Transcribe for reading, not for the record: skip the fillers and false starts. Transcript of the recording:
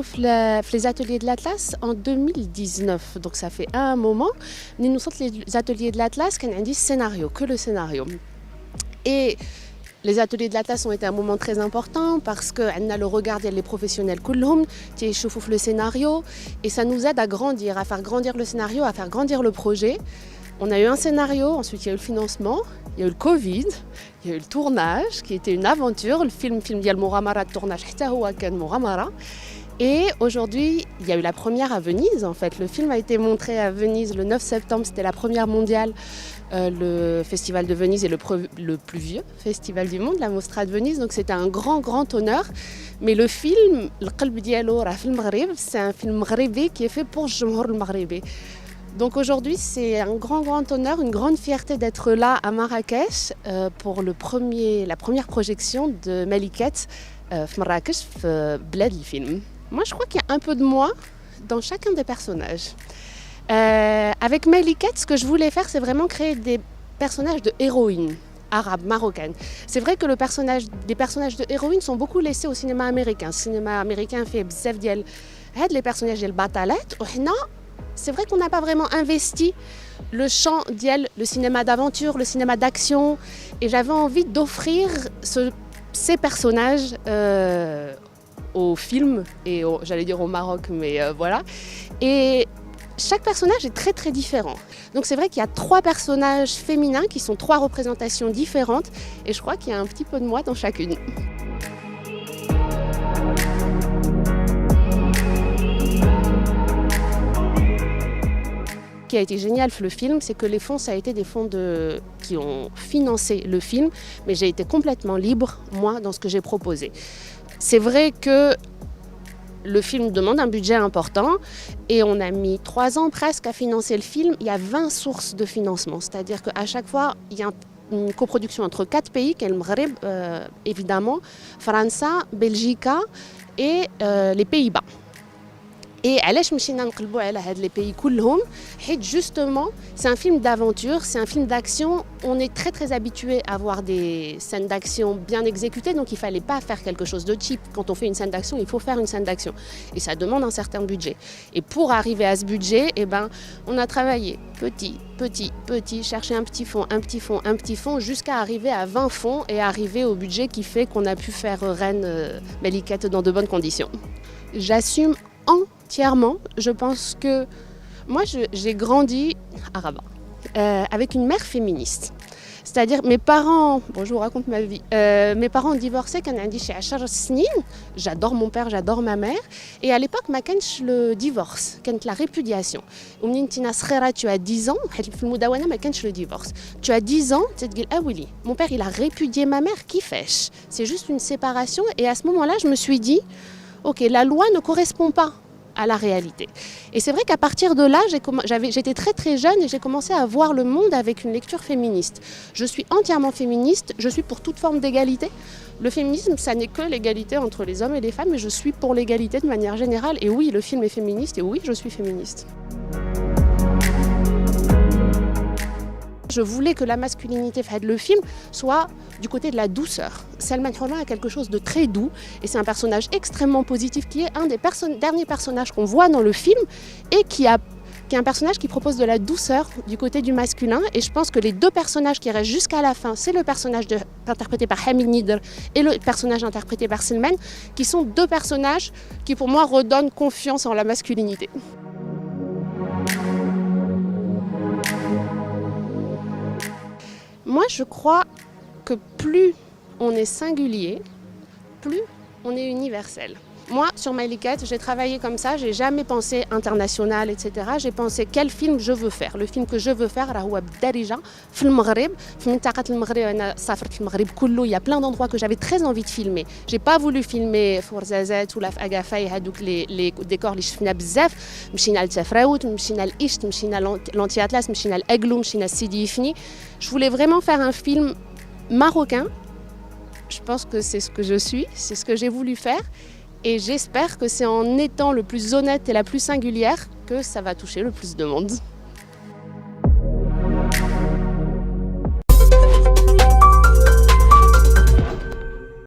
surtout les ateliers de l'Atlas en 2019, donc ça fait un moment. Nous sommes les ateliers de l'Atlas, qu'on a dit scénario, que le scénario. Et les ateliers de l'Atlas ont été un moment très important parce qu'on a le regard des professionnels qui chauffent le scénario et ça nous aide à grandir, à faire grandir le scénario, à faire grandir le projet. On a eu un scénario, ensuite il y a eu le financement, il y a eu le Covid, il y a eu le tournage qui était une aventure. Le film Dial Mouramara de tournage, et aujourd'hui, il y a eu la première à Venise. En fait, le film a été montré à Venise le 9 septembre, c'était la première mondiale. Le festival de Venise est le plus vieux festival du monde, la Mostra de Venise, donc c'était un grand honneur. Mais le film, c'est un film maghrébi qui est fait pour le Jumhour maghrébi. Donc aujourd'hui, c'est un grand honneur, une grande fierté d'être là à Marrakech pour la première projection de Meliket Marrakech, Bled le film. Moi, je crois qu'il y a un peu de moi dans chacun des personnages. Avec Meliket, ce que je voulais faire, c'est vraiment créer des personnages de héroïnes arabes, marocaines. C'est vrai que les personnages de héroïnes sont beaucoup laissés au cinéma américain. Le cinéma américain fait bzaf dial les personnages de batalet. C'est vrai qu'on n'a pas vraiment investi le champ dial, le cinéma d'aventure, le cinéma d'action. Et j'avais envie d'offrir ces personnages au film et j'allais dire au Maroc, mais voilà. Et chaque personnage est très différent. Donc c'est vrai qu'il y a 3 personnages féminins qui sont 3 représentations différentes et je crois qu'il y a un petit peu de moi dans chacune. Ce qui a été génial le film, c'est que les fonds, ça a été des fonds qui ont financé le film, mais j'ai été complètement libre, moi, dans ce que j'ai proposé. C'est vrai que le film demande un budget important et on a mis 3 ans presque à financer le film. Il y a 20 sources de financement, c'est-à-dire qu'à chaque fois, il y a une coproduction entre 4 pays, qui est le Maghreb, évidemment, France, Belgique et les Pays-Bas. Et علاش مشينا نقلبوا على هاد les pays كلهم حيت justement c'est un film d'aventure, c'est un film d'action. On est très habitué à voir des scènes d'action bien exécutées, donc il fallait pas faire quelque chose de cheap. Quand on fait une scène d'action, il faut faire une scène d'action et ça demande un certain budget. Et pour arriver à ce budget, on a travaillé petit, chercher un petit fond jusqu'à arriver à 20 fonds et arriver au budget qui fait qu'on a pu faire Rennes Meliket dans de bonnes conditions. J'assume entièrement. Je pense que moi, j'ai grandi à Rabat avec une mère féministe. C'est-à-dire mes parents, je vous raconte ma vie, mes parents ont divorcé quand on a dit chez 10 سنين. J'adore mon père, j'adore ma mère. Et à l'époque, ما كانش le divorce, كانت la répudiation. ومنين تينا صغيرة, tu as 10 ans, في المدونة ما كانش le divorce. Tu as 10 ans, tu te dis ah oui, mon père il a répudié ma mère, qui fait? C'est juste une séparation. Et à ce moment-là, je me suis dit ok, la loi ne correspond pas à la réalité. Et c'est vrai qu'à partir de là, j'étais très jeune et j'ai commencé à voir le monde avec une lecture féministe. Je suis entièrement féministe, je suis pour toute forme d'égalité. Le féminisme, ça n'est que l'égalité entre les hommes et les femmes, mais je suis pour l'égalité de manière générale. Et oui, le film est féministe et oui, je suis féministe. Je voulais que la masculinité de le film soit du côté de la douceur. Salman Khan a quelque chose de très doux et c'est un personnage extrêmement positif qui est un des derniers personnages qu'on voit dans le film et qui est un personnage qui propose de la douceur du côté du masculin. Et je pense que les 2 personnages qui restent jusqu'à la fin, c'est le personnage interprété par Hamid Nidr et le personnage interprété par Salman, qui sont 2 personnages qui pour moi redonnent confiance en la masculinité. Moi, je crois que plus on est singulier, plus on est universel. Moi, sur Meliket, j'ai travaillé comme ça, j'ai jamais pensé international, etc. J'ai pensé quel film je veux faire. Le film que je veux faire, هو بالدارجة في المغرب, في منطقة المغرب. أنا سافرت المغرب كله, il y a plein d'endroits que j'avais très envie de filmer. J'ai pas voulu filmer في ورزازات ولا في أقافي, هذوك les décors اللي شفنا بزاف. مشينا لتفراوت, مشينا لإشت, مشينا لأنتي أطلس, مشينا لأقلو, مشينا لسيدي يفني. Je voulais vraiment faire un film marocain. Je pense que c'est ce que je suis, c'est ce que j'ai voulu faire. Et j'espère que c'est en étant le plus honnête et la plus singulière que ça va toucher le plus de monde.